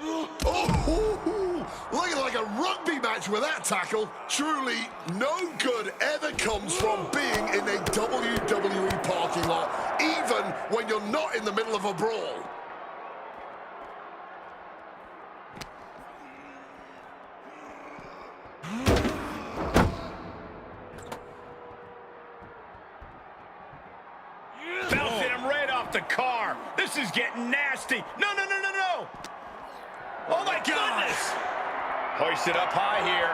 Oh, looking like a rugby match with that tackle. Truly, no good ever comes from being in a WWE parking lot, even when you're not in the middle of a brawl. Bouncing him right off the car. This is getting nasty. No. Oh, my goodness. Hoisted up high here.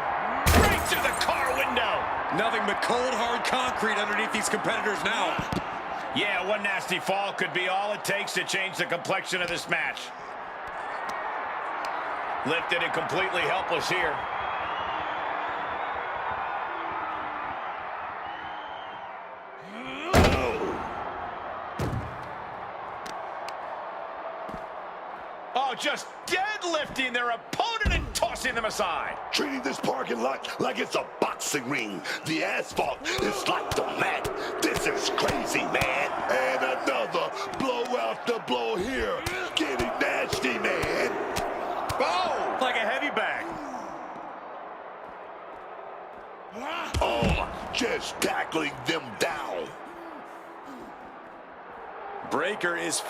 Right to the car window. Nothing but cold, hard concrete underneath these competitors now. Yeah, one nasty fall could be all it takes to change the complexion of this match. Lifted and completely helpless here. Oh, just deadlifting their opponent and tossing them aside. Treating this parking lot like it's a boxing ring. The asphalt is like the mat. This is crazy, man. And another blow after blow here. Getting nasty, man. Oh, like a heavy bag. Oh, just tackling them down. Breaker is...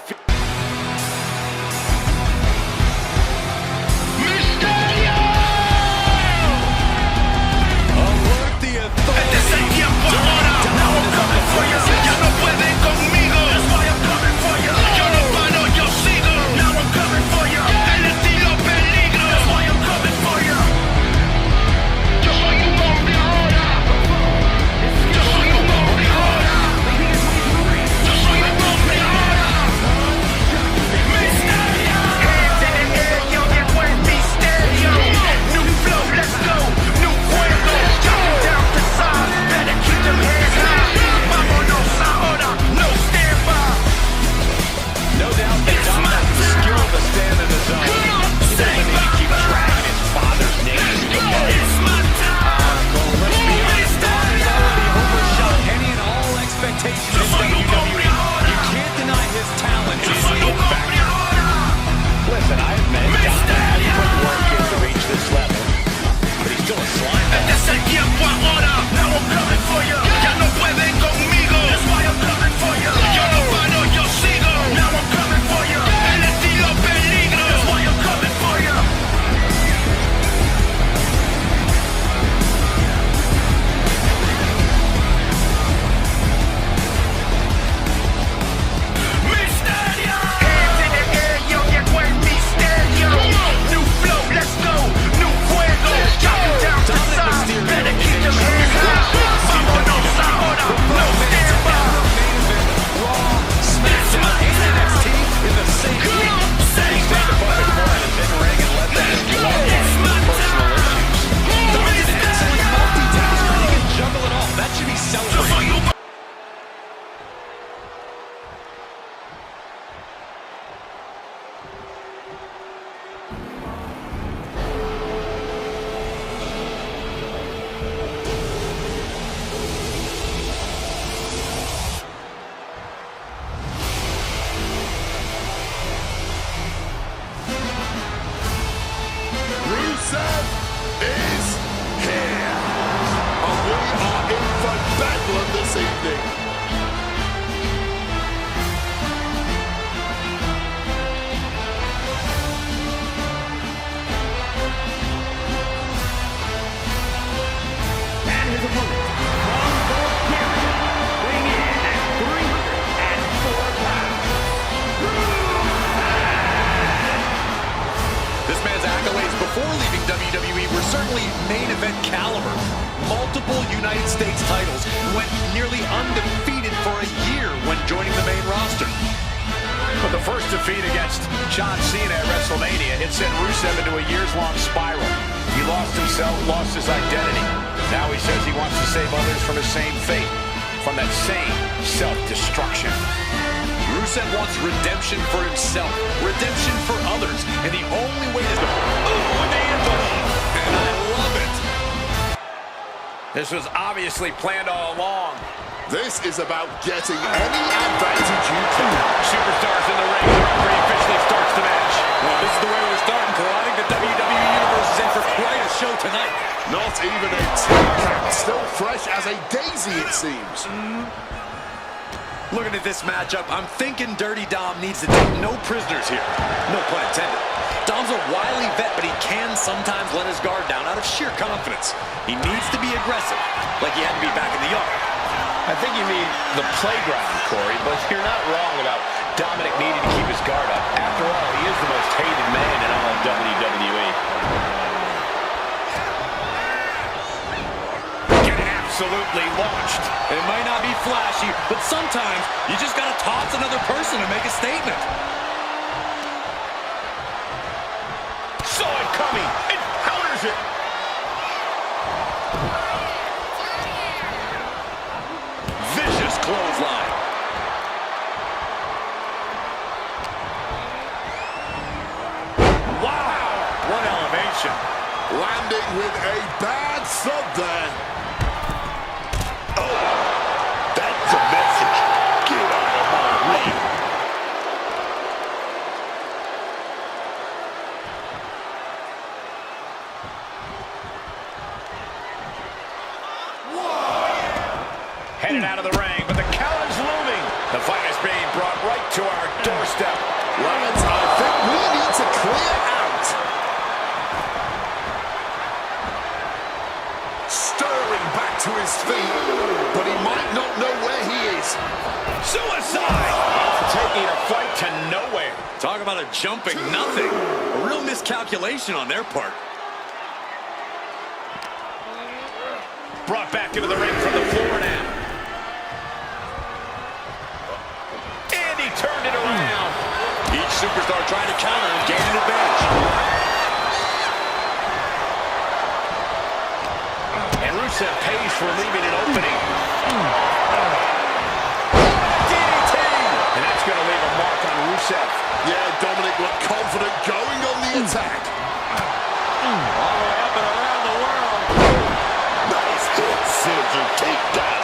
this evening. And his opponent, from Bulgaria, weighing in at 304 pounds. This man's accolades before leaving WWE were certainly main event caliber. Multiple United States titles, went nearly undefeated for a year when joining the main roster. But the first defeat against John Cena at WrestleMania, it sent Rusev into a years-long spiral. He lost himself, lost his identity. Now he says he wants to save others from the same fate, from that same self-destruction. Rusev wants redemption for himself, redemption for others, and the only way is to... Ooh, an ambush! And I love it! This was obviously planned all along. This is about getting any advantage you can. Superstars in the ring. The referee officially starts the match. Well, this is the way we're starting, Cole. I think the WWE Universe is in for quite a show tonight. Not even a tin can. Still fresh as a daisy, it seems. Looking at this matchup, I'm thinking Dirty Dom needs to take no prisoners here. No pun intended. Dom's a wily vet, but he can sometimes let his guard down out of sheer confidence. He needs to be aggressive, like he had to be back in the yard. I think you mean the playground, Corey, but you're not wrong about Dominic needing to keep his guard up. After all, he is the most hated man in all of WWE. Get absolutely launched. It might not be flashy, but sometimes you just gotta toss another person to make a statement. Saw it coming and counters it. Vicious clothesline. Wow, what elevation. Landing with a bad thud there. Oh, that's a message. Get out of my way. Headed out of the ring, but the count is looming. The fight is being brought right to our doorstep. Lads, I think we need to clear out. Sterling back to his feet, but he might not know where he is. Suicide! Taking a fight to nowhere. Talk about a jumping nothing. A real miscalculation on their part. Brought back into the ring from the floor now. And he turned it around. Each superstar trying to counter and gain an advantage. And Rusev pays for leaving an opening. DDT! And that's going to leave a mark on Rusev. Yeah, Dominic looked confident going on the attack. All the way up and around the world. Nice hit, scissor takedown.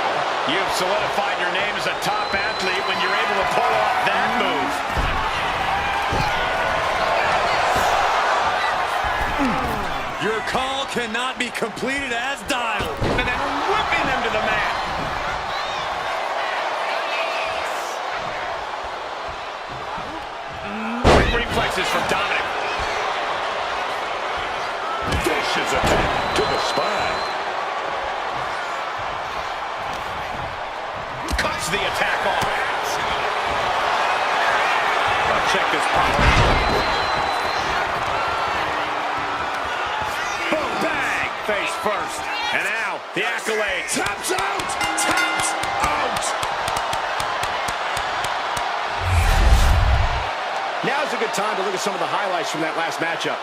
You've solidified your name as a top athlete when you're able to pull off that move. Your call cannot be completed as dialed. And then whipping him to the mat. Quick reflexes from Dominic. Vicious attack to the spine. Cuts the attack off. Check this power. Boom, bang! Face first. And now, the accolades. Taps out! Taps out! Now's a good time to look at some of the highlights from that last matchup.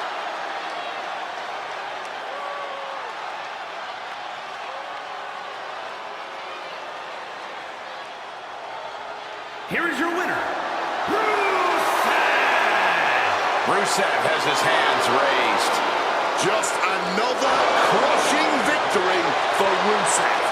Here is your winner, Rusev has his hands raised. Just another crushing victory for Rusev.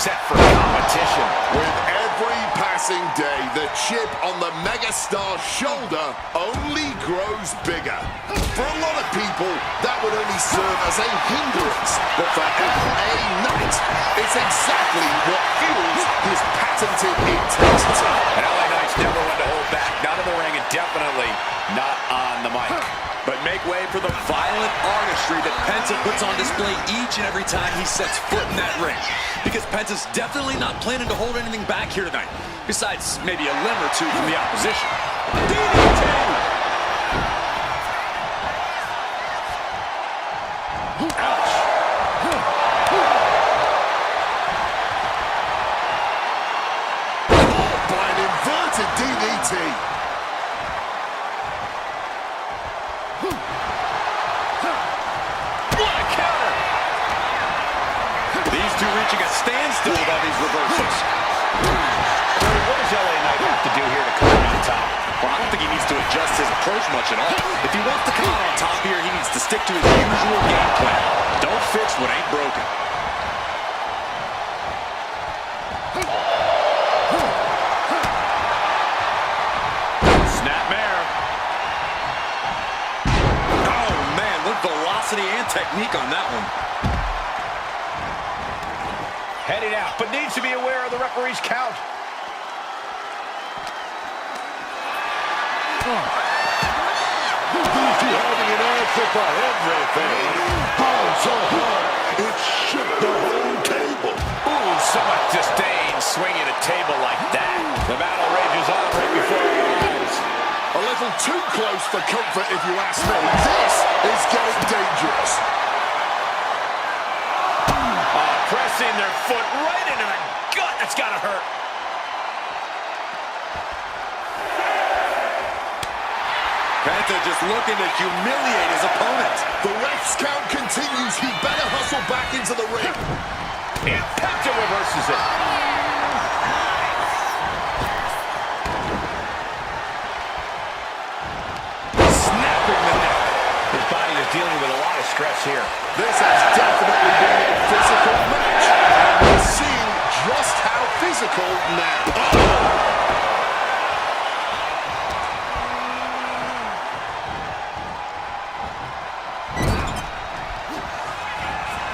set for competition. With every passing day, the chip on the megastar's shoulder only grows bigger. For a lot of people, that would only serve as a hindrance. But for LA Knight, it's exactly what fuels his patented intensity. And LA Knight's never one to hold back. Not in the ring and definitely not on the mic. But make way for the violent artistry that Penta puts on display each and every time he sets foot in that ring. Because Penta's definitely not planning to hold anything back here tonight, besides maybe a limb or two from the opposition. DDT! Ouch! Oh, by an inverted DDT. What a counter! These two reaching a standstill with all these reversals. What does LA Knight have to do here to come out on top? Well, I don't think he needs to adjust his approach much at all. If he wants to come out on top here, he needs to stick to his usual game plan. Don't fix what ain't broken. Snapmare. Oh, man, look velocity and technique on that one. Headed out, but needs to be aware of the referee's count. These two having an answer for everything. Oh, so hard, it shook the whole table. Ooh, so much disdain swinging a table like that. The battle rages on right before our eyes. A little too close for comfort, if you ask me. This is getting dangerous. Pressing their foot right into the gut. That's gotta hurt. Penta just looking to humiliate his opponent. The ref's count continues. He better hustle back into the ring. And Penta reverses it. Snapping the neck. His body is dealing with a lot of stress here. This has definitely been a physical match. And we're seeing just how physical now.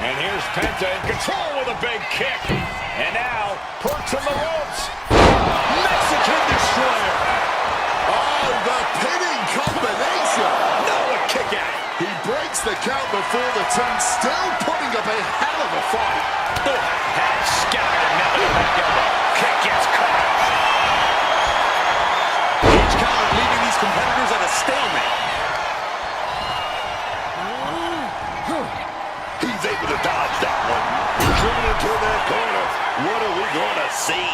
And here's Penta in control with a big kick. And now, perched on the ropes. Mexican Destroyer. Oh, the pinning combination. No, a kick out. He breaks the count before the two, still putting up a hell of a fight. Head scouted and met with a back elbow. Kick gets caught. Each counter leaving these competitors at a stalemate. He's able to dodge that one. Driven into that corner. What are we going to see?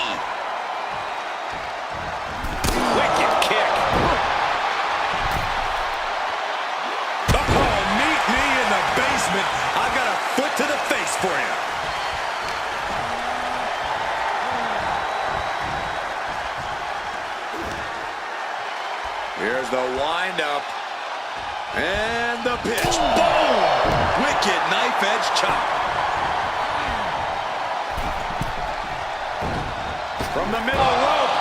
Wicked kick. Oh, meet me in the basement. I've got a foot to the face for you. Here's the wind-up. And the pitch. Boom! Wicked knife-edge chop. From the middle rope.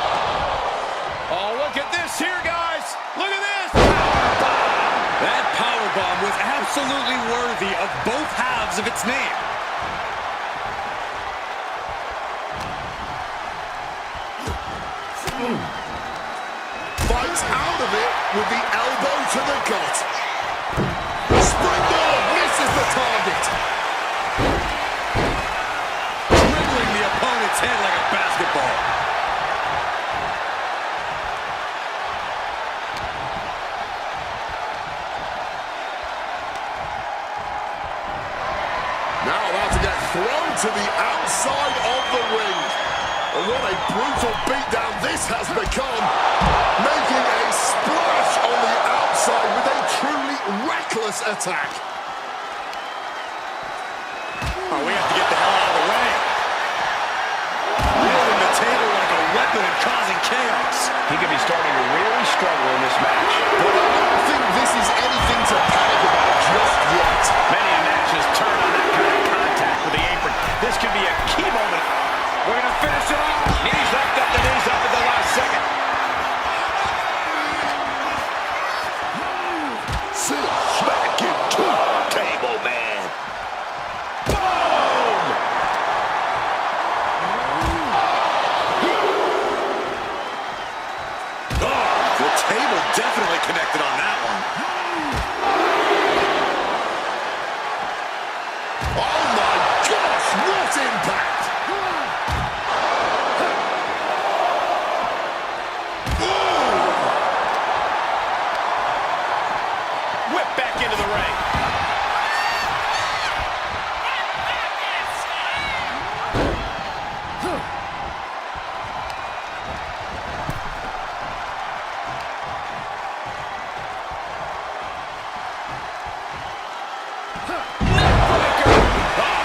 Oh, look at this here, guys. Look at this. Powerbomb. That powerbomb was absolutely worthy of both halves of its name. Fights out of it with the elbow to the gut. Springboard misses the target. Dribbling the opponent's head like a basketball. Now about to get thrown to the outside of the ring. And what a brutal beatdown this has become. Making a splash on the outside with a truly reckless attack. Oh, we have to get the hell out of the way. Wielding the table like a weapon and causing chaos. He could be starting to really struggle in this match. But I don't think this is anything to panic about just yet. Many matches turn on that kind of contact with the apron. This could be a key moment. Big smack into the table, man. Boom! Oh, the table definitely connected on that one. Oh my gosh, what impact! Whip back into the ring.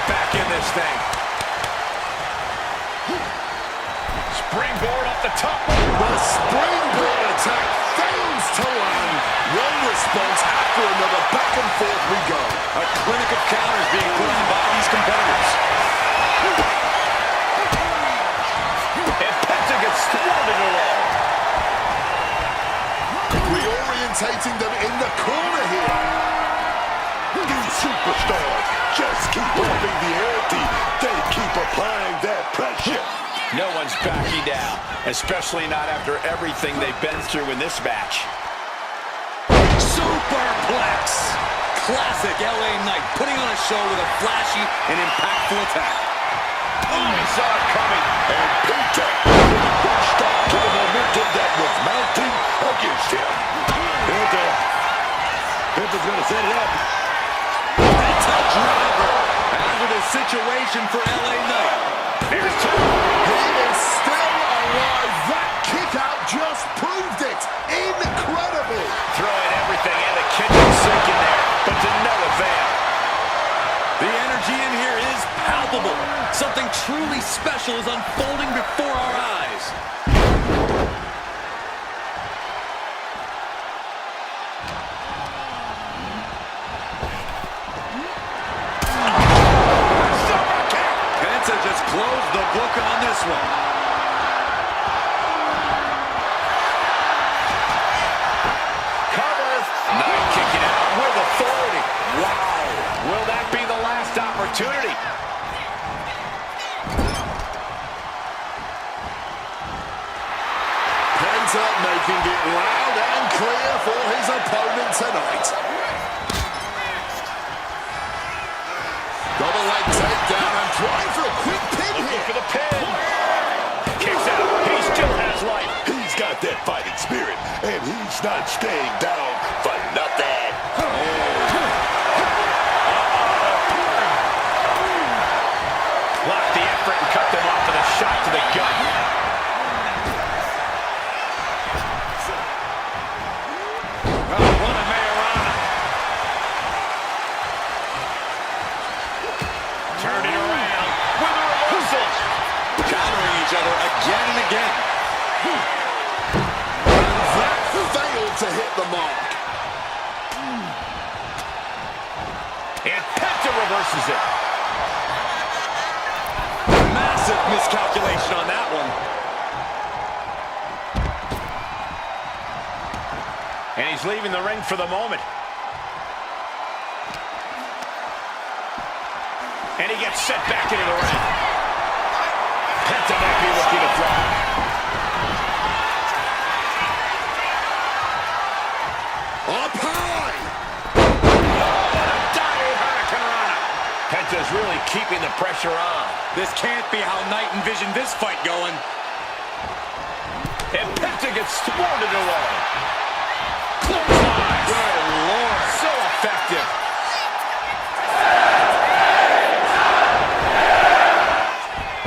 Back in this thing. Springboard up the top. The springboard attack fails to land. One response after another, back and forth we go. A clinic of counters being put on by these competitors. And Penta gets thrown into the wall. Reorientating them in the corner here. These superstars just keep upping the ante. They keep applying that pressure. No one's backing down, especially not after everything they've been through in this match. Superplex. Classic LA Knight, putting on a show with a flashy and impactful attack. Oh, he saw it coming. And Penta put a stop to the momentum that was mounting against him. Penta's gonna set it up. Penta driver. Out of the situation for LA Knight. Here's two. He is still alive. That kick out just proved it. Incredible. Throwing everything in the kitchen sink in there, but to no avail. The energy in here is palpable. Something truly special is unfolding before our eyes. Penta just closed the book on this one. Cover. Knight kicking out with authority. Wow. Will that be the last opportunity? Penta making it loud and clear for his opponent tonight. Double leg takedown and trying for a quick pin here. For the pin. Kicks out. He still has life. He's got that fighting spirit, and he's not staying down for nothing. Block the effort and cut them off with a shot to the gut. What a Mayorana. Turning around with a reversal. Countering each other again and again. That failed to hit the mark. And Penta reverses it. Massive miscalculation on that one. And he's leaving the ring for the moment. And he gets set back into the ring. Penta might be looking to drop. Up high. Diving Hurricanrana. Penta's really keeping the pressure on. This can't be how Knight envisioned this fight going. And Penta gets thwarted away. Clothesline. Good Lord. So effective.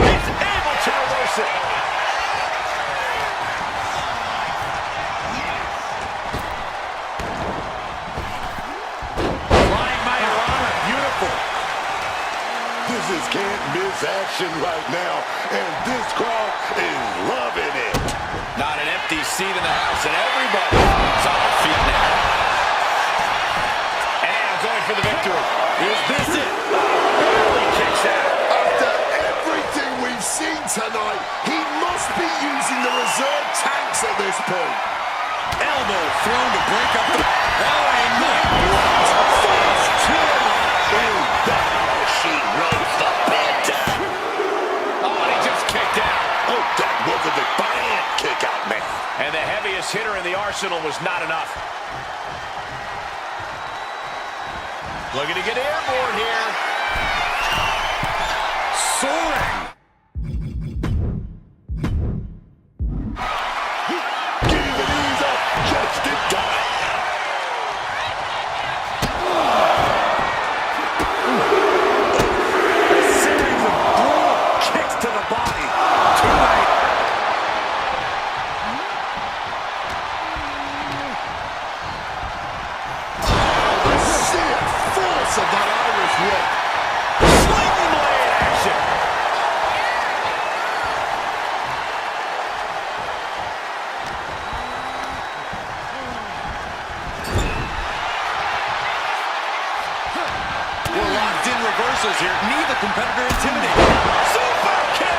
He's able to reverse it. Flying Mayorana. Beautiful. This is can't miss action right now, and this crowd is loving it. Not an empty seat in the house, and everybody's on their feet now. And going for the victory. Is this it? Barely kicks out. After everything we've seen tonight, he must be using the reserve tanks at this point. Elbow thrown to break up the... LA Knight arsenal was not enough. Looking to get airborne here. Soaring. Giving these up just in time. A series of brutal kicks to the body. Too late. The sheer force of that Irish whip. Slinging blade action. We're locked in reversals here. Neither competitor intimidated. Super kick.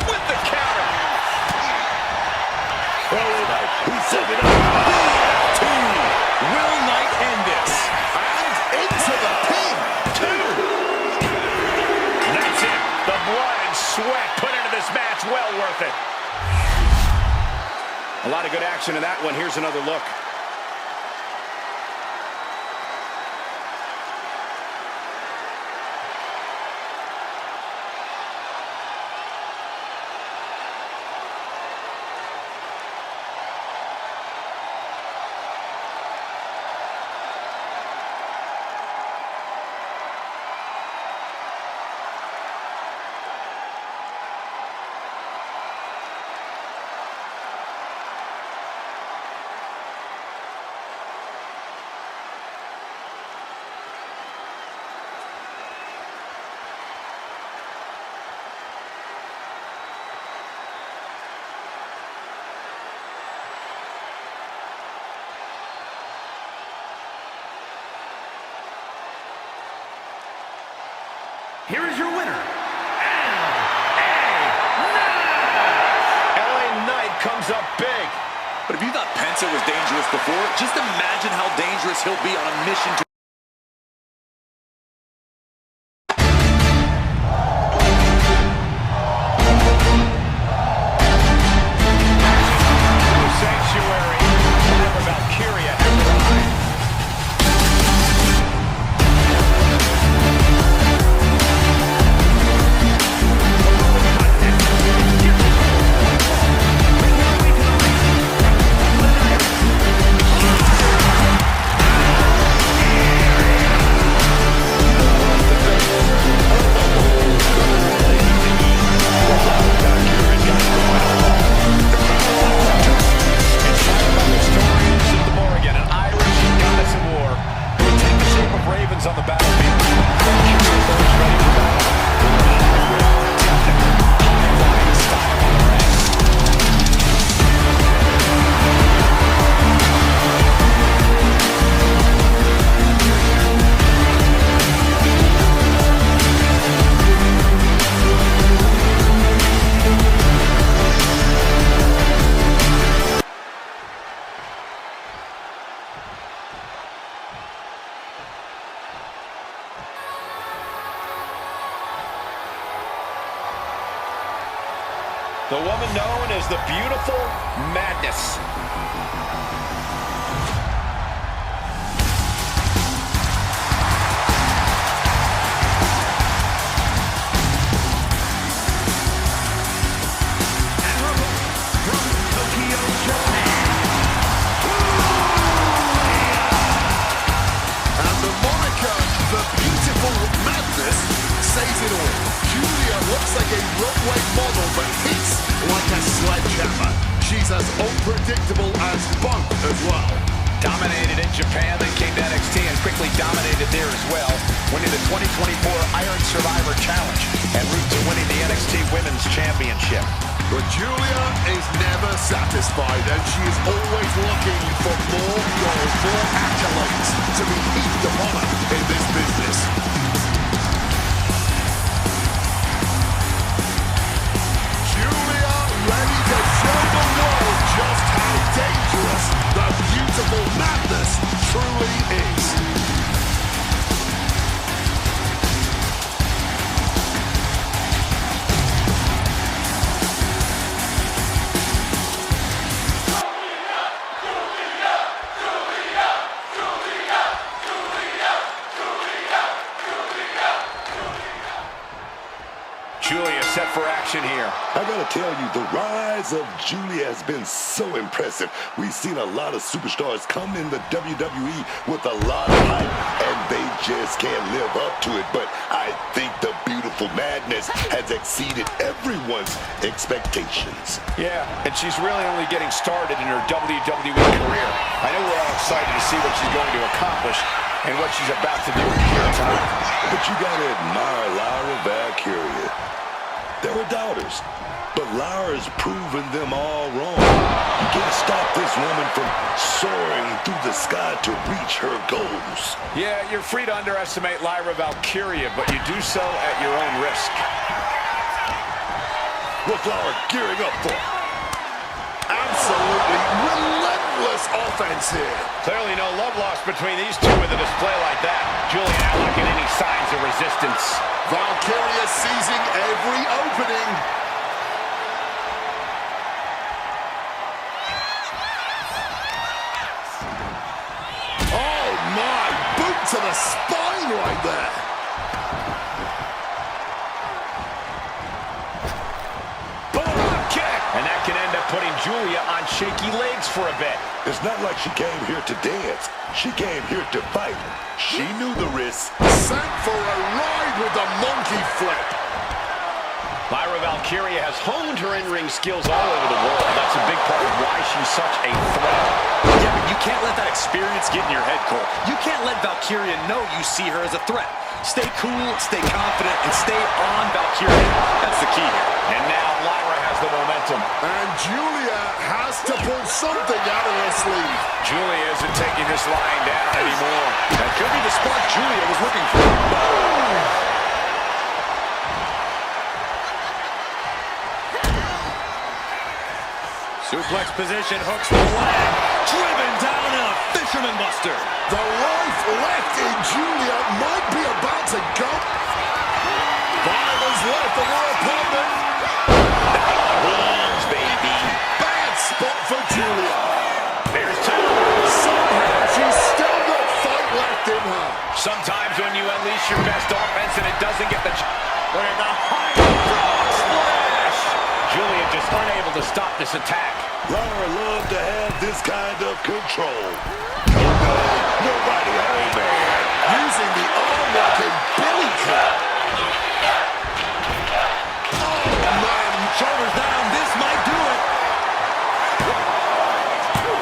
With the counter. He set it up. Two. Will Knight end this? And into the pin. Two. That's it. The blood and sweat put into this match. Well worth it. A lot of good action in that one. Here's another look. Here is your winner, LA Knight comes up big. But if you thought Pence was dangerous before, just imagine how dangerous he'll be on a mission to Sanctuary. Never Valkyria has arrived. On the battlefield. Valkyria goes ready for battle. High-flying style on the ring. The woman known as the Beautiful Madness. And the moniker, the Beautiful Madness, says it all. Julia looks like a runway model, but hits like a sledgehammer. She's as unpredictable as Bunk as well. Dominated in Japan, then came to NXT and quickly dominated there as well, winning the 2024 Iron Survivor Challenge en route to winning the NXT Women's Championship. But Julia is never satisfied, and she is always looking for more gold, more accolades to be heaped upon her in this business. Julia ready to show the world just how dangerous the Beautiful Madness truly is. for action here. I gotta tell you, the rise of Julia has been so impressive. We've seen a lot of superstars come in the WWE with a lot of hype, and they just can't live up to it. But I think the beautiful madness has exceeded everyone's expectations. Yeah, and she's really only getting started in her WWE career. I know we're all excited to see what she's going to accomplish and what she's about to do here tonight. But you gotta admire Lyra Valkyria. There were doubters, but Lyra's proven them all wrong. You can't stop this woman from soaring through the sky to reach her goals. Yeah, you're free to underestimate Lyra Valkyria, but you do so at your own risk. What's Lyra gearing up for? Absolutely relentless offense here. Clearly no love lost between these two with a display like that. Julia not looking any signs of resistance. Valkyria seizing every opening. Oh my, boot to the spine right there. And that can end up putting Julia on shaky legs for a bit. It's not like she came here to dance. She came here to fight. She knew the risks. Sent for a ride with the monkey flip. Lyra Valkyria has honed her in-ring skills all over the world. That's a big part of why she's such a threat. Yeah, but you can't let that experience get in your head, Cole. You can't let Valkyria know you see her as a threat. Stay cool, stay confident, and stay on Valkyria. That's the key here. And now Lyra has the momentum. And Julia has to pull something out of her sleeve. Julia isn't taking this lying down anymore. That could be the spot Julia was looking for. Boom! Suplex position, hooks the leg. Driven down in a fisherman buster. The life left in Julia might be about to go. Violence left the her opponent. Wings, baby. Bad spot for Julia. There's two. Somehow she's still got fight left in her. Sometimes when you unleash your best offense and it doesn't get the... Look at the high frog splash. Julia just unable to stop this attack. Lyra loved to have this kind of control. Oh no, nobody home, man. Using the arm like a billy club. Oh man, Shoulders down, this might do it.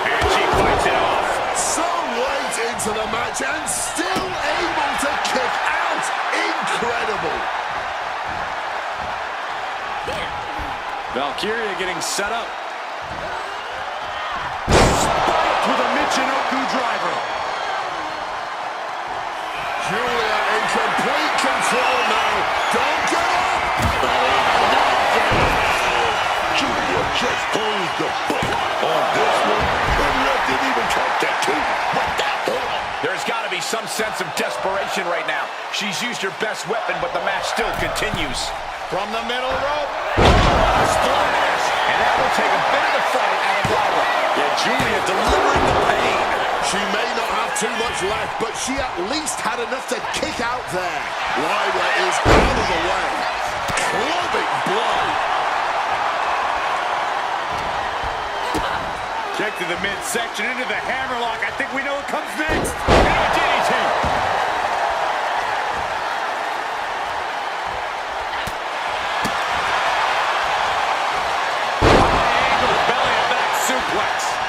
And she fights it off. so late into the match and still able to kick out. Incredible. Valkyria getting set up. Spiked with a Michinoku driver. Julia in complete control now. Don't get up. Julia just closed the book on this one. The ref didn't even count that too. What the hell? There's got to be some sense of desperation right now. She's used her best weapon, but the match still continues. From the middle rope. Splash! And that will take a bit of the fight out of Lyra. Yeah, Julia delivering the pain. She may not have too much left, but she at least had enough to kick out there. Lyra is out of the way. Clubbing blow. Kick to the midsection into the hammerlock. I think we know what comes next. And a DDT.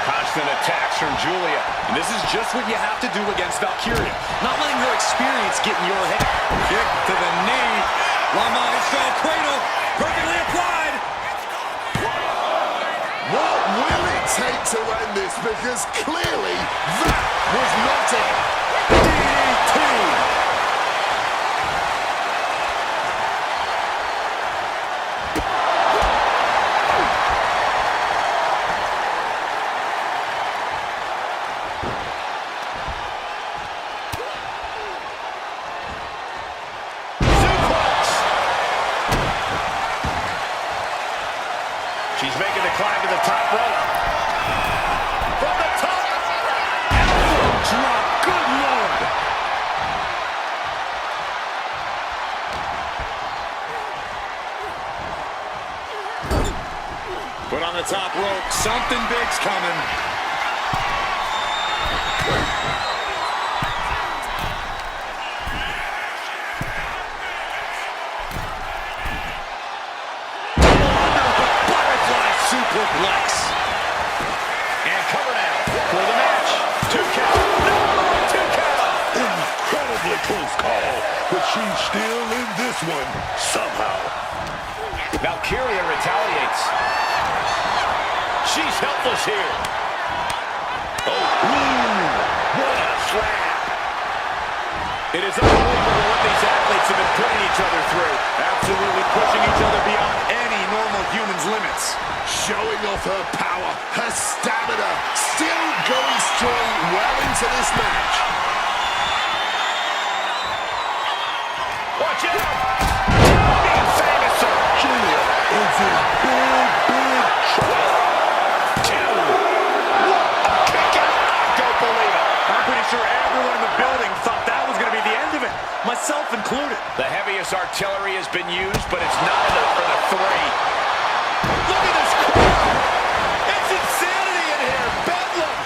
Constant attacks from Julia. And this is just what you have to do against Valkyria. Not letting her experience get in your head. Kick to the knee. La Maestro cradle. Perfectly applied. What will it take to end this? Because clearly that was not it. DDT. She's making the climb to the top rope. From the top. Drop. Good Lord. Something big's coming. Butterfly superplex. And cover now for the match. 2 count. No, 2 count. Incredibly close call, but she's still in this one somehow. Valkyria retaliates. She's helpless here. Oh, ooh, what a slap. It is unbelievable what these athletes have been putting each other through. Absolutely pushing each other beyond any normal human's limits. Showing off her power, her stamina, still going strong well into this match. Watch out! Being famous, sir. Julia is in big trouble. 2. What a kick out. I don't believe it. I'm pretty sure everyone in the building thought that was going to be the end of it, myself included. The heaviest artillery has been used, but it's not enough for the 3. Look at this crowd! It's insanity in here! Bedlam!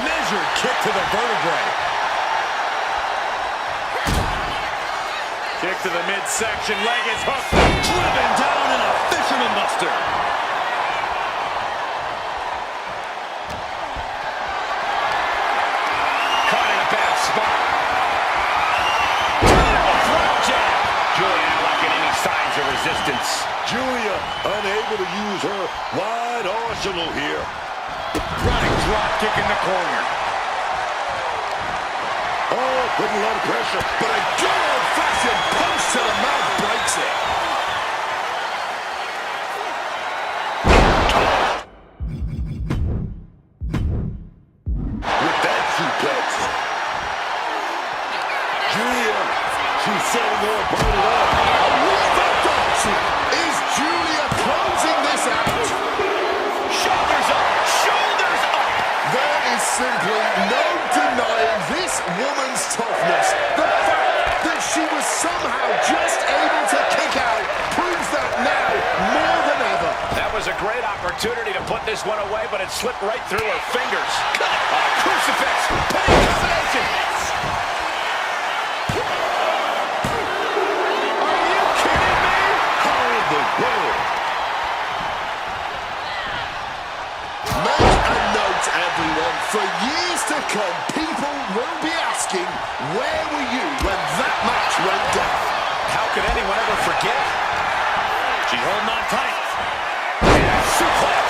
Measured kick to the vertebrae. Kick to the midsection, leg is hooked, driven down in a fisherman buster. Caught in a bad spot. Front jab. Julia not lacking any signs of resistance. Julia unable to use her wide arsenal here. Running drop kick in the corner. Oh, putting a lot of pressure, but a good old-fashioned punch to the mouth breaks it. With that suplex, Julia, she's setting her opponent up. Is Julia closing this out? Shoulders up, shoulders up. There is simply no denying this woman's toughness. The fact that she was somehow just able to kick out proves that now more than ever. That was a great opportunity to put this one away, but it slipped right through her fingers. Crucifix, pinning combination. Are you kidding me? How in the world? Make a note, everyone. For years to come, people will be asking, where were you when that match went down? How could anyone ever forget? She's holding on tight. And suplex.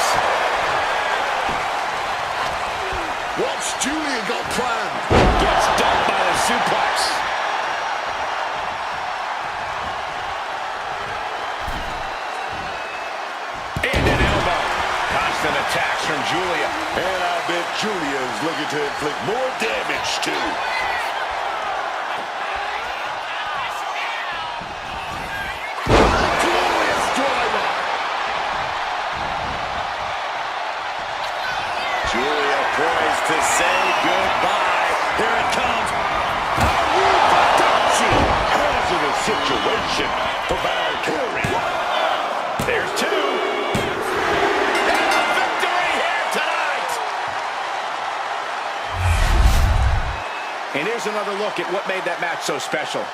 What's Julia got planned? Gets done by the suplex. And an elbow. Constant attacks from Julia. And I bet Julia is looking to inflict more damage, too. Glorious driver. Julia poised to say goodbye. Here it comes. Hazardous situation for Valkyria. There's 2. And a victory here tonight. And here's another look at what made that match so special.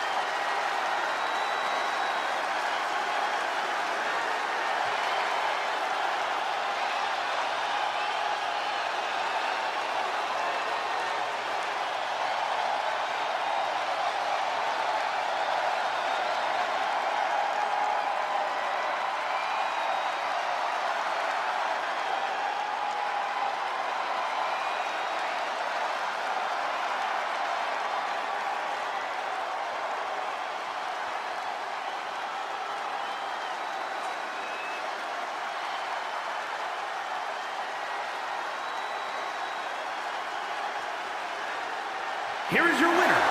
Here is your winner,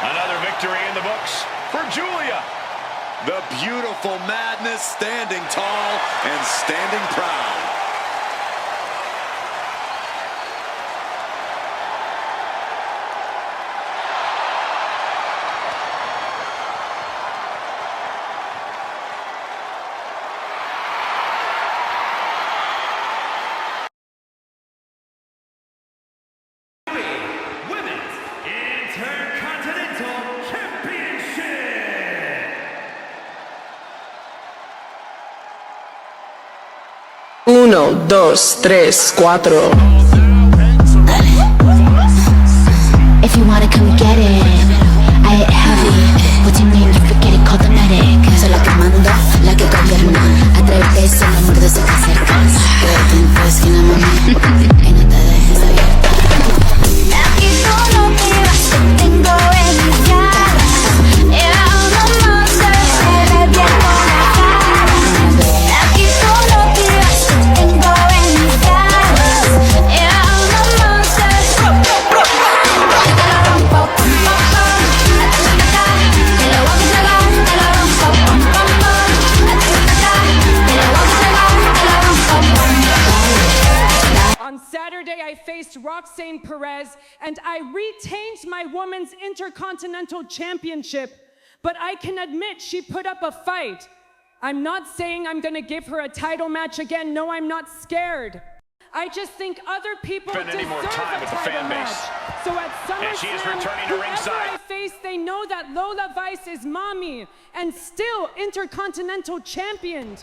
Another victory in the books for Julia. The beautiful madness standing tall and standing proud. 1, 2, 3, 4. If you wanna come get it, I hit heavy. What do you mean you forget it? Call the medic. Soy la que manda, la que gobierna. Atrévete, se la muerde, se te acerca. Quédate en tu esquina, mami, y no te dejes abierta. Aquí tú no te vas, te tengo en mis garras. Yeah, I'm a monster, se ve bien con la cara. Aquí tú no te vas, te tengo en mis garras. Yeah, I'm a monster. On Saturday, I faced Roxanne Perez, and I retained my Women's Intercontinental Championship. But I can admit she put up a fight. I'm not saying I'm gonna give her a title match again. No, I'm not scared. I just think other people Spend deserve any more a time with the title fan base. match. So at And she is SummerSlam, returning to whoever ringside. I face, they know that Lola Vice is mommy and still Intercontinental Champion.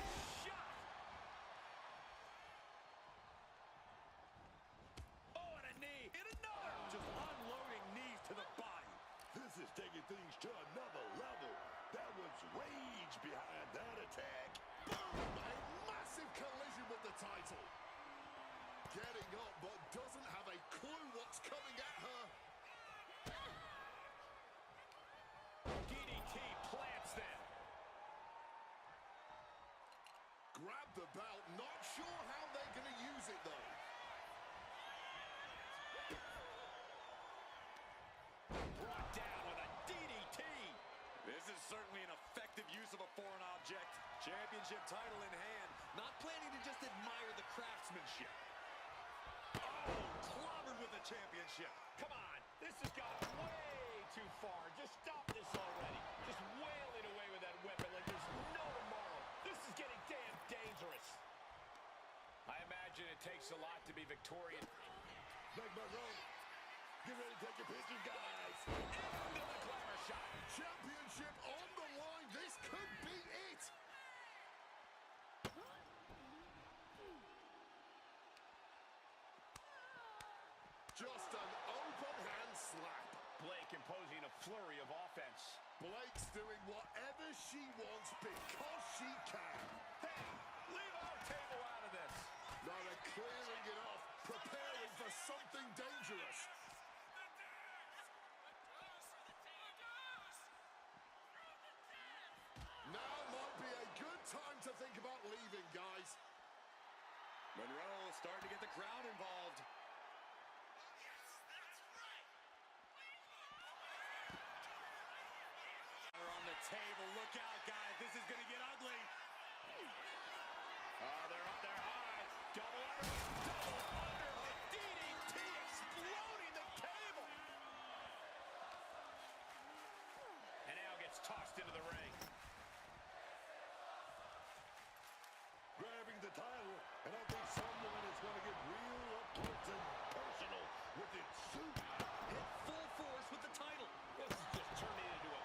This is taking things to another level. That was rage behind that attack. Boom! A massive collision with the title. Getting up, but doesn't have a clue what's coming at her. DDT plants them. Grab the belt, not sure how they're going to use it though. Brought down with a DDT. This is certainly an effective use of a foreign object. Championship title in hand. Not planning to just admire the craftsmanship. Oh, clobbered with the championship. Come on, this has gone way too far. Just stop this already. Just wailing away with that weapon like there's no tomorrow. This is getting damn dangerous. I imagine it takes a lot to be victorious. Make my roll. Get ready to take your picture, guys. Into the glamour shot. Championship on the line. This could be it. Just an open hand slap. Blake imposing a flurry of offense. Blake's doing whatever she wants because she can. Hey, leave our table out of this. Now they're clearing it off, preparing for something dangerous. Now might be a good time to think about leaving, guys. Monroe starting to get the crowd involved. On the table, look out, guys. This is going to get ugly. They're up there high. Double underhook. DDT exploding the table. And now gets tossed into the ring. Grabbing the title, and I think someone is going to get real up close and personal with its suit. Hit full force with the title. This is just turning into a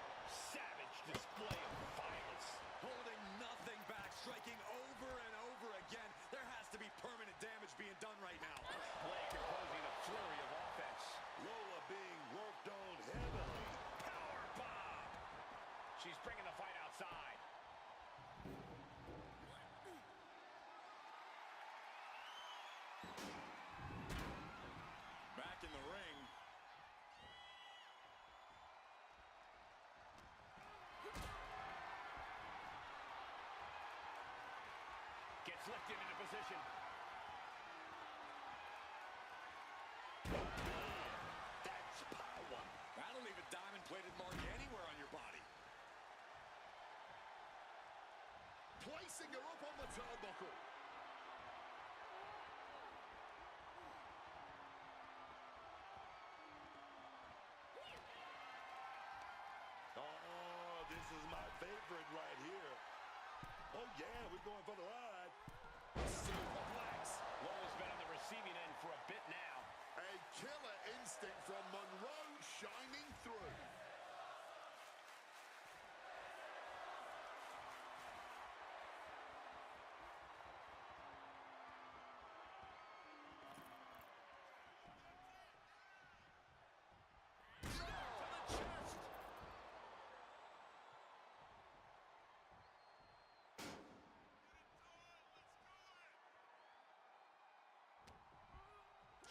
savage display of violence. Holding nothing back, striking over and over again. There has to be permanent damage being done right now. Blake imposing a flurry of offense. Lola being worked on heavily. Power bomb. She's bringing the fight outside. Back in the ring. Gets lifted into position. That's power. That'll leave a diamond-plated mark anywhere on your body. Placing her up on the turnbuckle. Oh, this is my favorite right here. Oh, yeah, we're going for the ride. Superplex. Lola's been on the receiving end for a bit now. A killer instinct from Monroe shining through.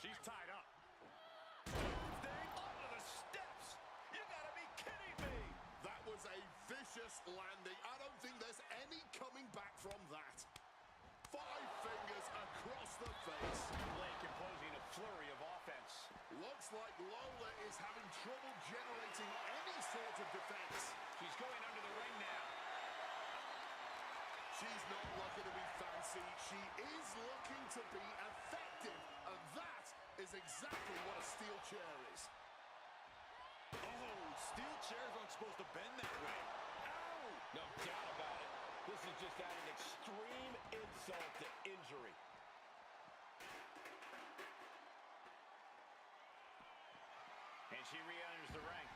She's tied up. Onto the steps. You gotta be kidding me. That was a vicious landing. I don't think there's any coming back from that. 5 fingers across the face. Blake imposing a flurry of offense. Looks like Lola is having trouble generating any sort of defense. She's going under the ring now. She's not looking to be fancy. She is looking to be effective. And that is exactly what a steel chair is. Oh, steel chairs aren't supposed to bend that way. Ow! No doubt about it. This is just adding extreme insult to injury. And she re-enters the ring.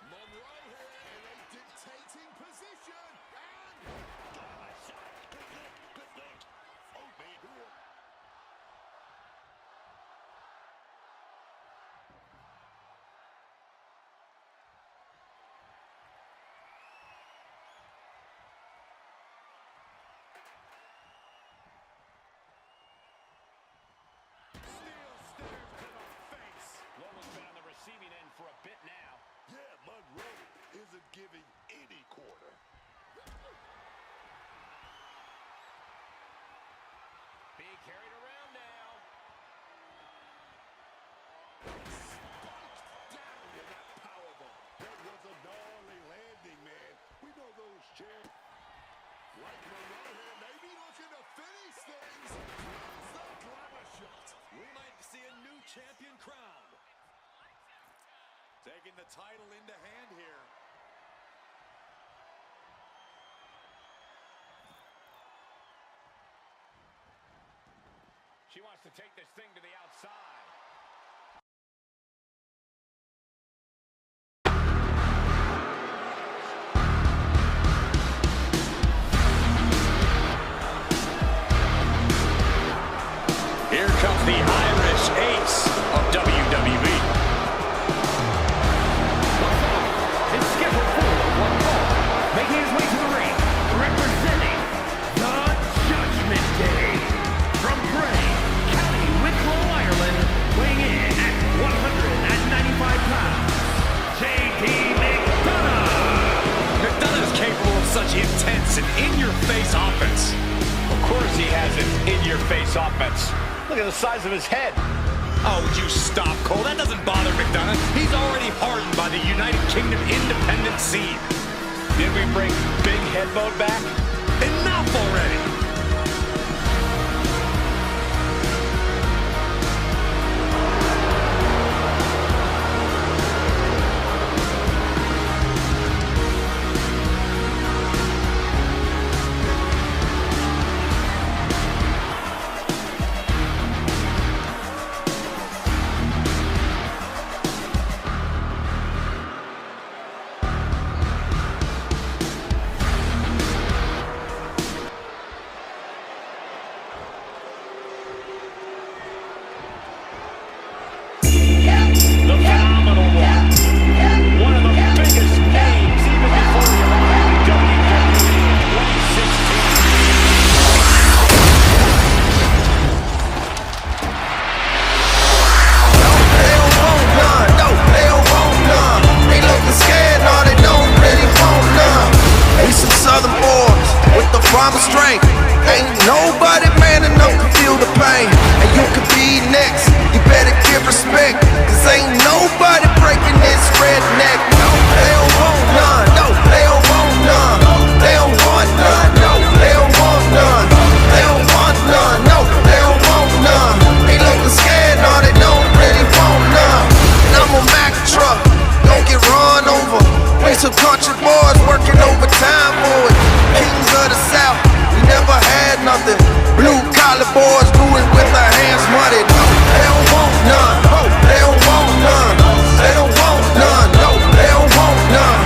Monroe here in a dictating position. And Good look. Oh, man. Lola's been on the receiving end for a bit now. Yeah, Monroe isn't giving any quarter. Being carried around now. spiked down with that powerbomb. That was a gnarly landing, man. We know those chairs. Like Monroe here, maybe looking to finish things. Here's the glamour shot. We might see a new champion crowned. Taking the title into hand here. She wants to take this thing to the outside. Here comes the Irish ace of WWE. It's scheduled for one fall, making his way to the ring, representing the Judgment Day. From Bray, County Wicklow, Ireland, weighing in at 195 pounds, J.D. McDonough. McDonough's capable of such intense and in-your-face offense. Of course he has an in-your-face offense. Look at the size of his head. Oh, would you stop, Cole? That doesn't bother McDonough. He's already hardened by the United Kingdom independent scene. Did we bring Big Head Mode back? Enough already! Promise strength. Ain't nobody man enough to feel the pain. And you could be next. You better give respect. Cause ain't nobody breaking this redneck. No, they don't want none. No, they don't want none. They don't want none. No, they don't want none. They don't want none. No, they don't want none. They looking scared. No, they don't really want none. And I'm a Mack truck. Don't get run over. We some country boys working overtime for it. Kings of the South, we never had nothing. Blue collar boys do it with their hands muddy. No, they don't want none. No, they don't want none. They don't want none. No, they don't want none.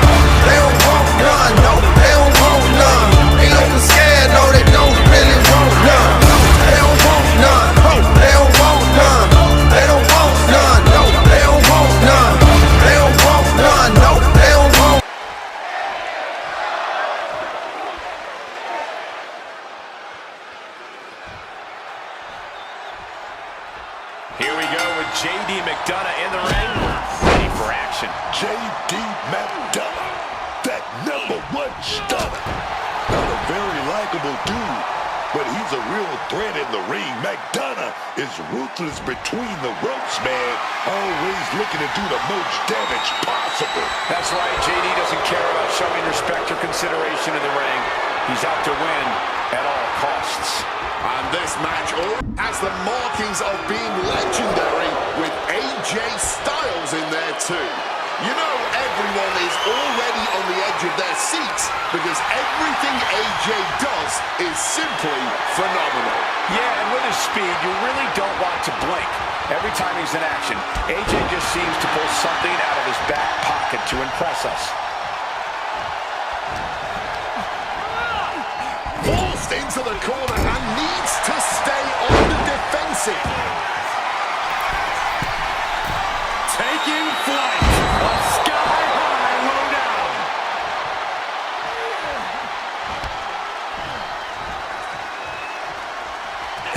They don't want none. No, they don't want none. They looking scared. No, they don't really want none. They don't want none. No, they don't want none. They don't want none. No, they don't want none. They don't want none. No, they don't want J.D. McDonough, that #1 stunner. Not a very likable dude, but he's a real threat in the ring. McDonough is ruthless between the ropes, man. Always looking to do the most damage possible. That's right, JD doesn't care about showing respect or consideration in the ring. He's out to win at all costs. And this match has the markings of being legendary with AJ Styles in there too. You know everyone is already on the edge of their seats because everything AJ does is simply phenomenal. Yeah, and with his speed, you really don't want to blink. Every time he's in action, AJ just seems to pull something out of his back pocket to impress us. Forced into the corner and needs to stay on the defensive. Taking flight. A sky-high lowdown.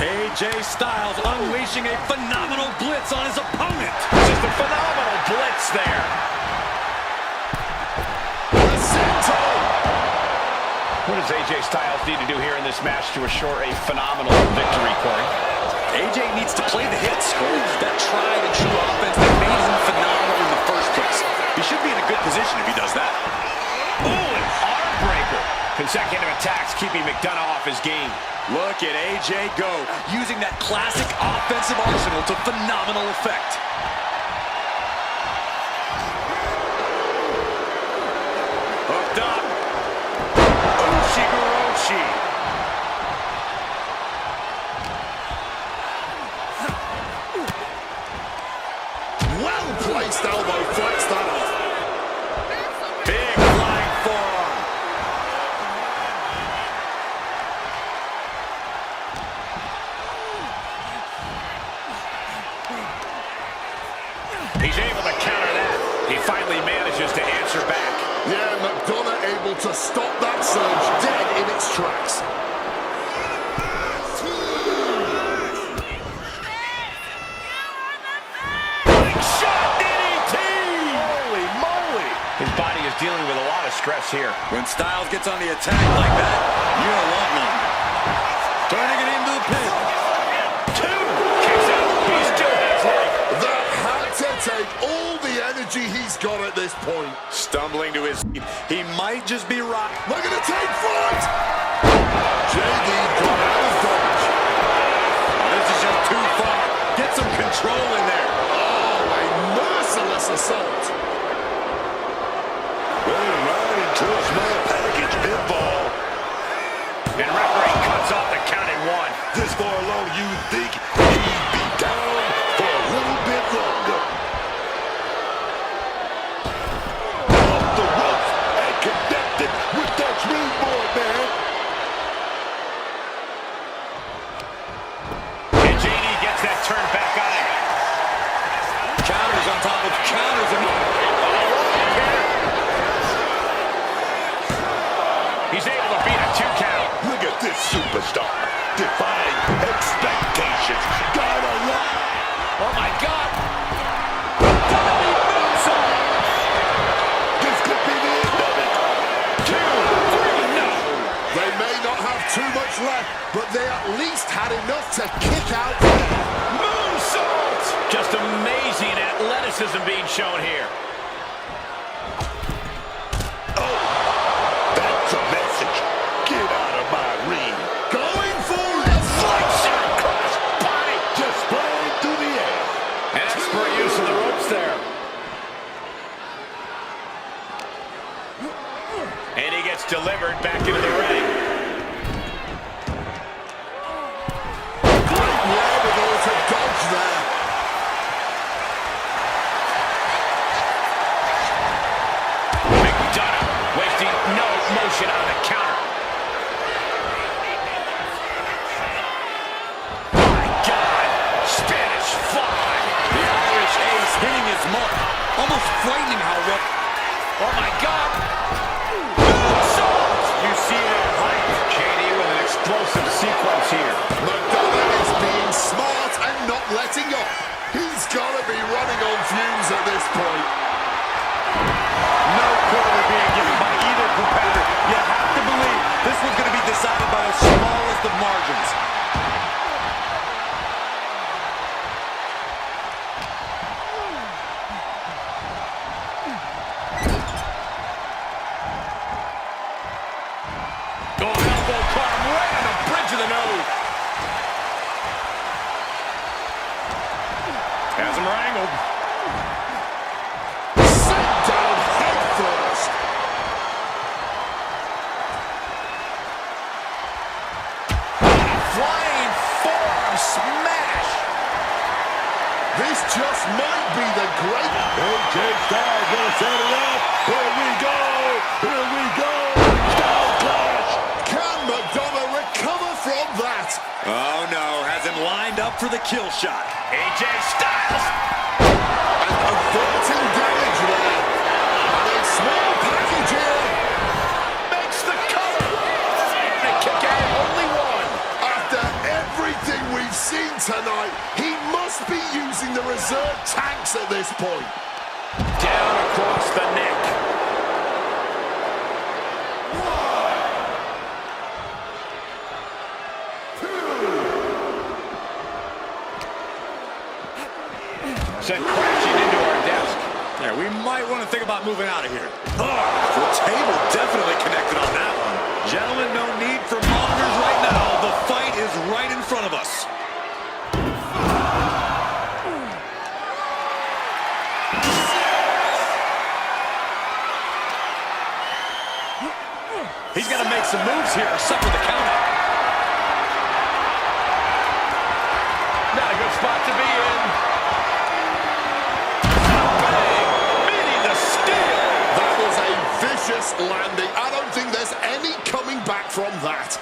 AJ Styles unleashing a phenomenal blitz on his opponent. Just a phenomenal blitz there. What does AJ Styles need to do here in this match to assure a phenomenal victory, Corey? AJ needs to play the hits, Cole. That tried and true offense that made him phenomenal in the first place. He should be in a good position if he does that. Ooh, an arm breaker. Consecutive attacks keeping McDonough off his game. Look at AJ go, using that classic offensive arsenal to phenomenal effect. Hooked up. Oshigoroshi. Well-placed elbow flex that off. Big flying forearm. He's able to counter that. He finally manages to answer back. Yeah, McDonough able to stop that surge dead in its tracks. His body is dealing with a lot of stress here. When Styles gets on the attack like that, you don't want none. Turning it into the pin. Two. Kicks out. He still has life. That had to take all the energy he's got at this point. Stumbling to his feet. He might just be right. They're going to take flight. JD got out of dodge. This is just too far. Get some control in there. Oh, a merciless assault. Going right into a small package pinfall. And referee cuts off the count at 1. This far along, you think he'd be down for a little bit longer. Off the ropes and connected with that springboard, man. And JD gets that turn back on him. Counters on top of counters. He's able to beat a 2 count. Look at this superstar. Defying expectations. Got a lot. Oh, my God. This could be the end of it. 2, 3, no. They may not have too much left, but they at least had enough to kick out. Moonsault. Just amazing athleticism being shown here. That's a message. Get out of my ring. Going for it. Flight shot cross body. Just flying through the air. An expert use of the ropes there. And he gets delivered back into the ring. Great wherewithal to dodge there. McDonough wasting no motion on the counter. My God, Spanish fly. The Irish ace hitting his mark. Almost frightening how rough. Oh my God. Moonsault. You see that height, JD, with an explosive sequence here. McDonough is being smart and not letting up. He's got to be running on fumes at this point. by the smallest of margins. Elbow caught him right on the bridge of the nose. Has him wrangled. Sent down head first. Flying forearm smash. This just might be the great... AJ Styles gonna set it up. Here we go. Here we go. Styles clash. Can Madonna recover from that? Oh no, has him lined up for the kill shot. AJ Styles. And averting damage there. And a small package here. Makes the cover. And a kick out, only one. After everything we've seen tonight, he must be using the reserve tanks at this point. Down across the neck. Sent crashing into our desk. Yeah, we might want to think about moving out of here. The table definitely connected on that one. Gentlemen, no need for monitors right now. The fight is right in front of us. He's got to make some moves here or suffer the count out. Not a good spot to be in. That was a vicious landing. I don't think there's any coming back from that.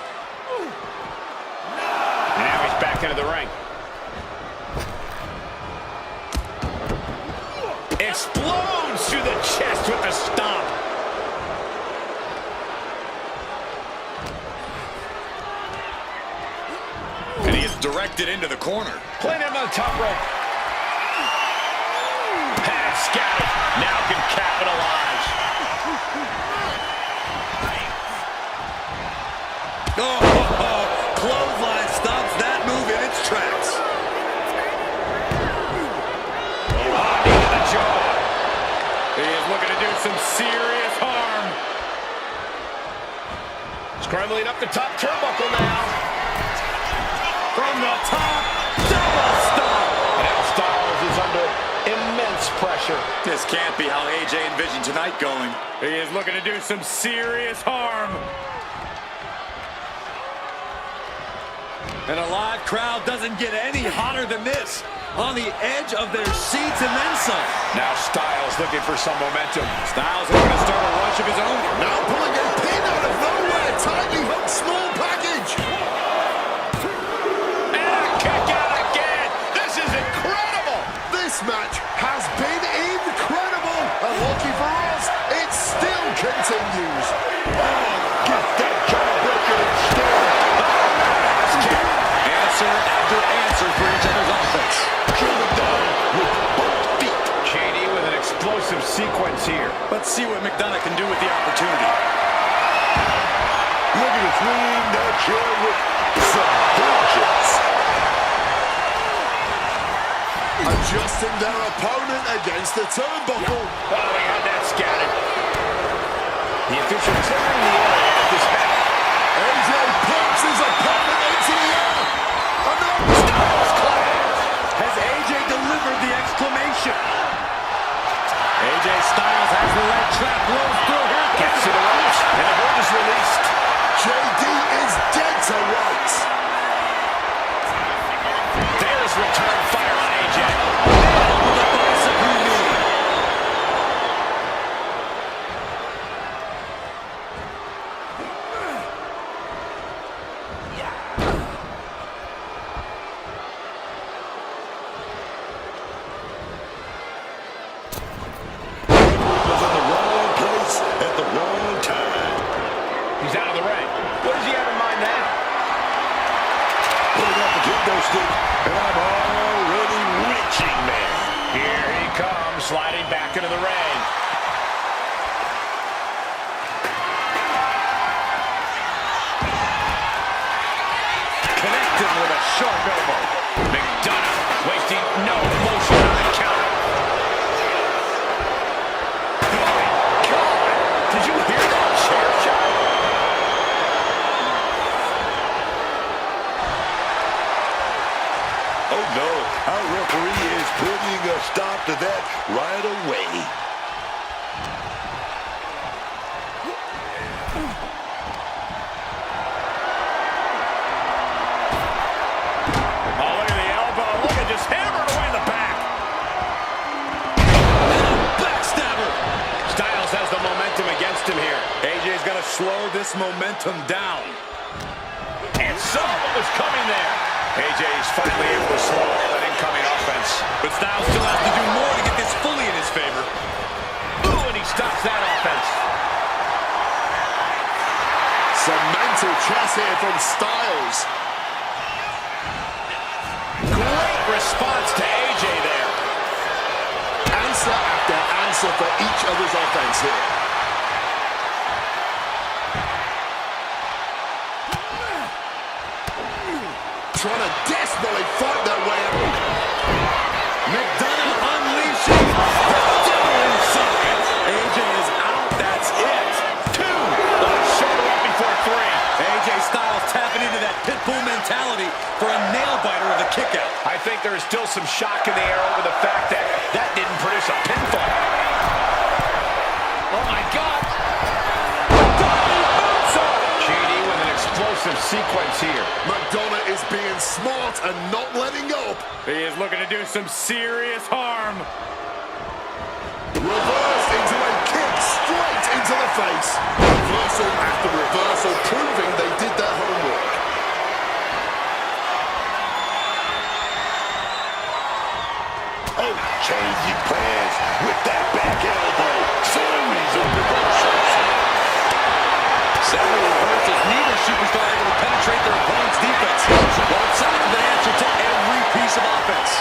Now he's back into the ring. Explodes through the chest with the stomp. And he is directed into the corner. Playing him on the top rope. Had scattered. Now can capitalize. Clothesline stops that move in its tracks. Knee to the jaw. He is looking to do some serious harm. Scrambling up the top turnbuckle now. From the top, double stomp. Now Styles is under immense pressure. This can't be how AJ envisioned tonight going. He is looking to do some serious harm. And a live crowd doesn't get any hotter than this. On the edge of their seats and then some. Now Styles looking for some momentum. Styles is going to start a rush of his own. Now pulling a pin out of nowhere. Tightly hooked small package. And a kick out again. This is incredible. This match has been incredible. And lucky for us, it still continues. Get that jawbreaker instead. Answer after answer for each other's offense. With both feet. JD with an explosive sequence here. Let's see what McDonough can do with the opportunity. Look at his lean that chair with some vengeance. Adjusting their opponent against the turnbuckle. Oh, he had that scattered. The official clearing the area at this match. AJ pumps his opponent into the air. Another Styles clash. Has AJ delivered the exclamation? AJ Styles has the leg trap rolled through here. Gets to the ropes, and the hold is released. JD is dead to rights. There's return fire on AJ. With a bicycle knee. sharp elbow. McDonough wasting no motion on the counter. Oh my God! Did you hear that chair shot? Oh no, our referee is putting a stop to that right away. Oh, look at the elbow. Look at just hammered away in the back. Backstabber. Styles has the momentum against him here. AJ's got to slow this momentum down. And saw what was coming there. AJ is finally able to slow all that incoming offense. But Styles still has to do more to get this fully in his favor. Ooh, and he stops that offense. Some mental chess here from Styles. Great response to AJ there. Answer after answer for each other's offense here. Trying to desperately fight their way up. McDonough unleashing the devil inside. AJ is out. That's it. 2. Shoulder up before 3. AJ Styles tapping into that pit bull mentality for a nail-biter of a kick-out. I think there is still some shock in the air over the fact that that didn't produce a pinfall. Oh my God! JD with an explosive sequence here. McDonough is being smart and not letting up. He is looking to do some serious harm. Reversed into a kick straight into the face. Reversal after reversal, proving they did their homework. Oh, changing plans with that back elbow. Series of reversals. Several reversals, neither superstar able to penetrate their opponent's defense. Both sides with an answer to every piece of offense.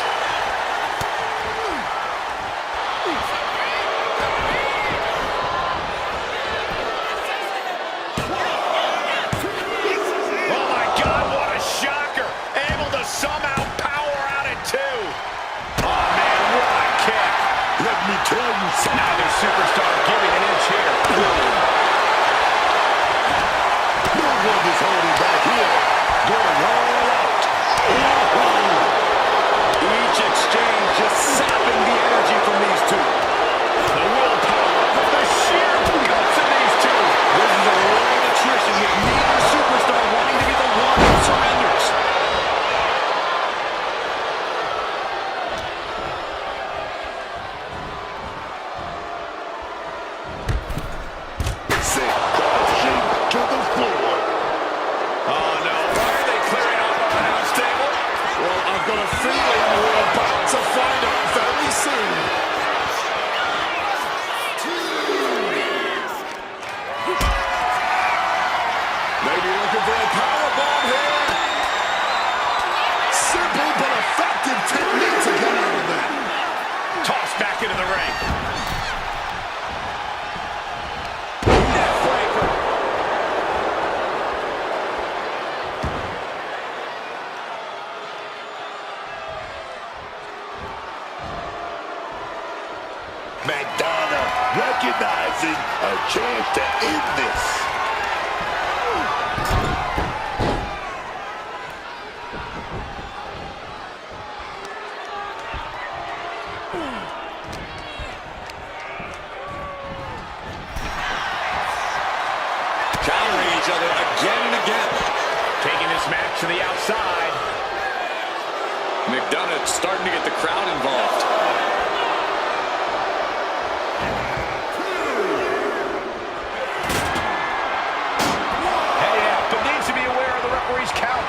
Oh my God, what a shocker. Able to somehow power out at 2. Oh man, what a kick. Let me tell you something. Neither superstar giving an inch here. No one is holding back here. Going all out. Each exchange just sapping the energy from these two. The willpower, the sheer guts of these two. This is a world of attrition with neither superstar wanting to be the one who surrenders. Sent crashing to the floor. Oh no, why are they clearing out our announce table? Well, I've got a feeling we're about to find out very soon. Maybe looking for a powerbomb here. Simple but effective technique to get out of that. Tossed back into the ring. McDonough recognizing a chance to end this. Countering each other again and again. Taking this match to the outside. McDonough starting to get the crowd involved. Heading out, but needs to be aware of the referee's count.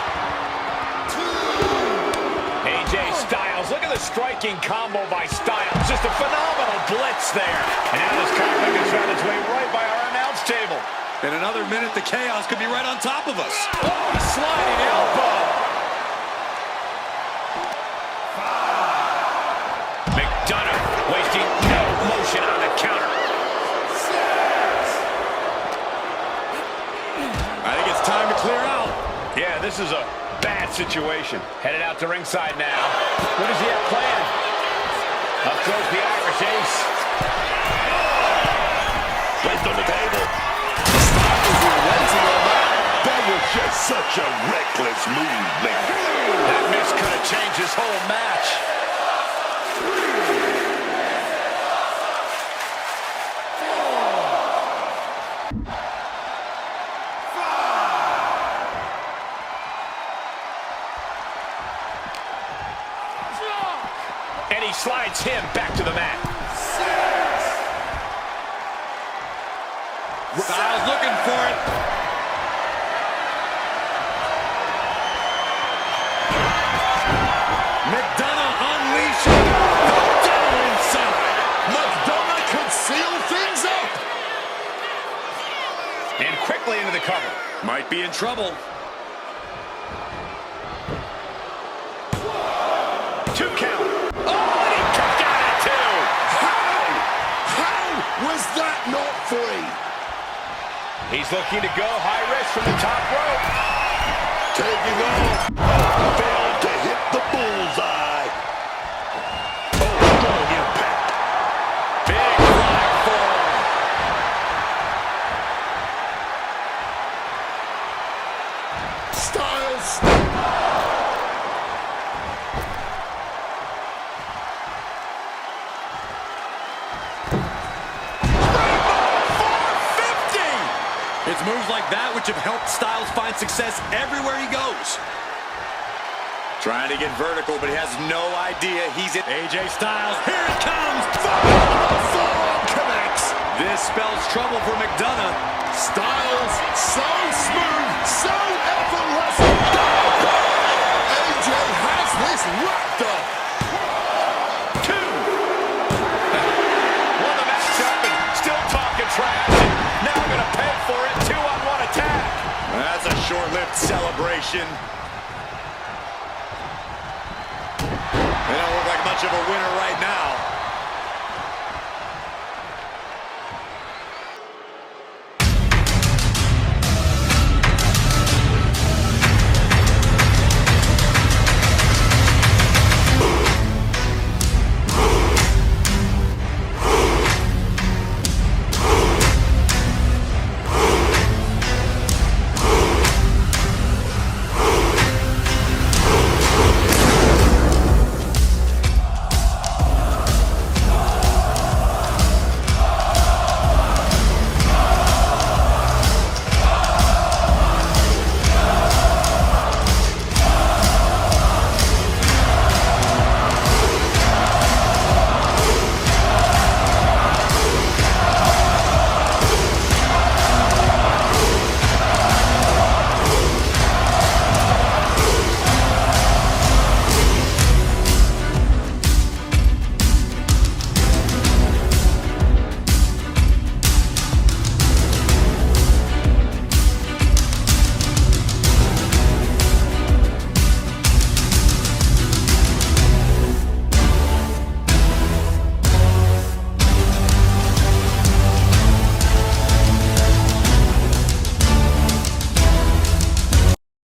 AJ Styles, look at the striking combo by Styles. Just a phenomenal blitz there. And now this conflict has found its way right by our announce table. In another minute, the chaos could be right on top of us. Oh, a sliding elbow. McDonough wasting no motion on the counter. I think it's time to clear out. Yeah, this this is a bad situation. Headed out to ringside now. What does he have planned? Up goes the Irish Ace. Placed on the table. Styles were waiting on that. That was just such a reckless move, man. That miss could have changed his whole match. And he slides him back to the mat. Styles looking for it. McDonough unleashing the devil inside. McDonough could seal things up. And quickly into the cover. Might be in trouble. 2 count. Oh, and he kicked out at 2. How was that not free? He's looking to go high risk from the top rope. Taking off. Failed to hit the bullseye. Oh, strong impact. Big flag forearm. Styles. It's moves like that which have helped Styles find success everywhere he goes. Trying to get vertical, but he has no idea he's in. AJ Styles, here it comes! Forearm connects. This spells trouble for McDonough. Styles, so smooth, so effortless. AJ has this wrapped up. 2. Won the matchup and still talking trash. Now going to pay for it. 2-on-1 attack. That's a short-lived celebration. They don't look like much of a winner right now.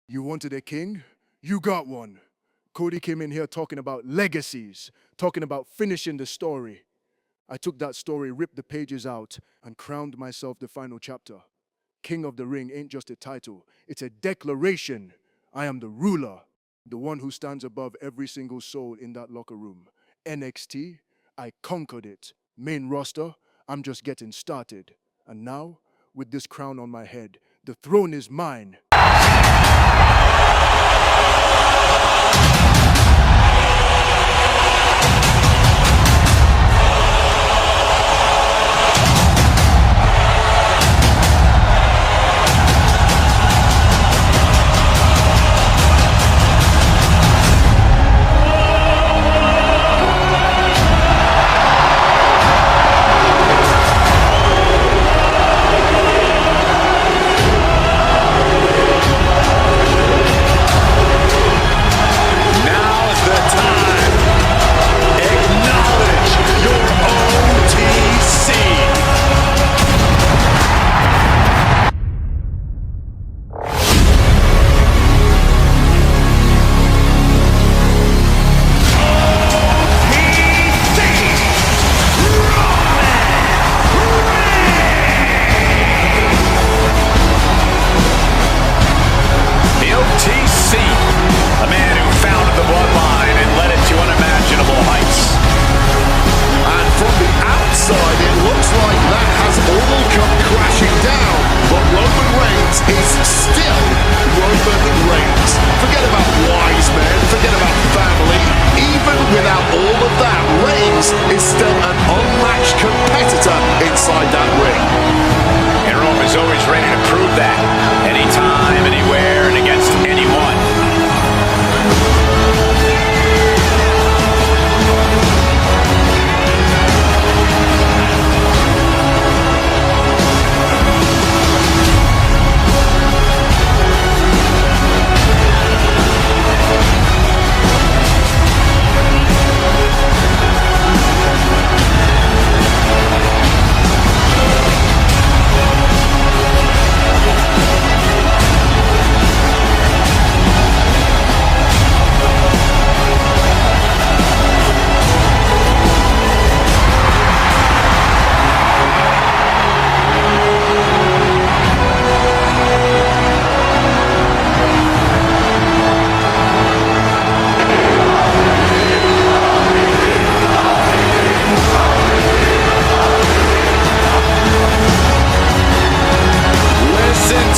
You wanted a king? You got one. Cody came in here talking about legacies, talking about finishing the story. I took that story, ripped the pages out, and crowned myself the final chapter. King of the Ring ain't just a title, it's a declaration. I am the ruler, the one who stands above every single soul in that locker room. NXT, I conquered it. Main roster, I'm just getting started. And now, with this crown on my head, the throne is mine. still Roman Reigns. Forget about wise men, forget about family. Even without all of that, Reigns is still an unmatched competitor inside that ring. And Rome is always ready to prove that. Anytime, anywhere, and against anyone.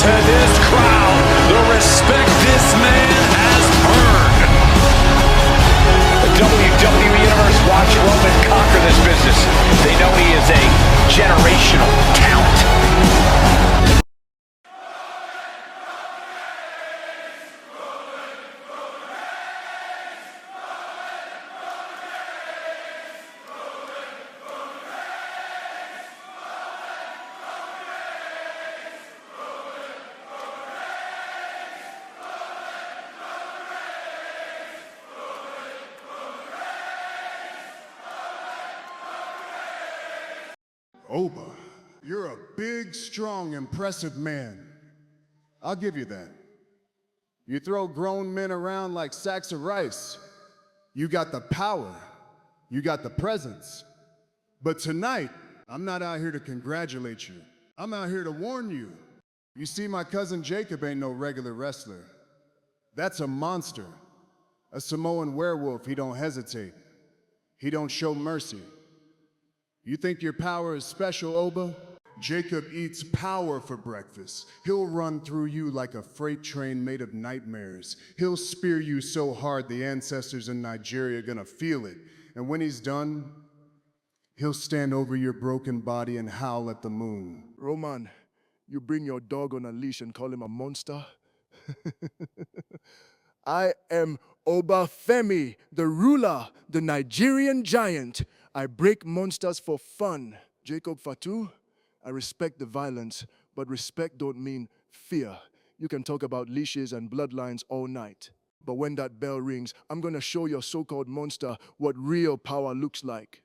To this crowd, the respect this man has earned. The WWE Universe watch Roman conquer this business. They know he is a generational talent. Oba, you're a big, strong, impressive man. I'll give you that. You throw grown men around like sacks of rice. You got the power. You got the presence. But tonight, I'm not out here to congratulate you. I'm out here to warn you. You see, my cousin Jacob ain't no regular wrestler. That's a monster. A Samoan werewolf. He don't hesitate. He don't show mercy. You think your power is special, Oba? Jacob eats power for breakfast. He'll run through you like a freight train made of nightmares. He'll spear you so hard the ancestors in Nigeria are gonna feel it. And when he's done, he'll stand over your broken body and howl at the moon. Roman, you bring your dog on a leash and call him a monster? I am Obafemi, the ruler, the Nigerian giant. I break monsters for fun. Jacob Fatu, I respect the violence, but respect don't mean fear. You can talk about leashes and bloodlines all night. But when that bell rings, I'm gonna show your so-called monster what real power looks like.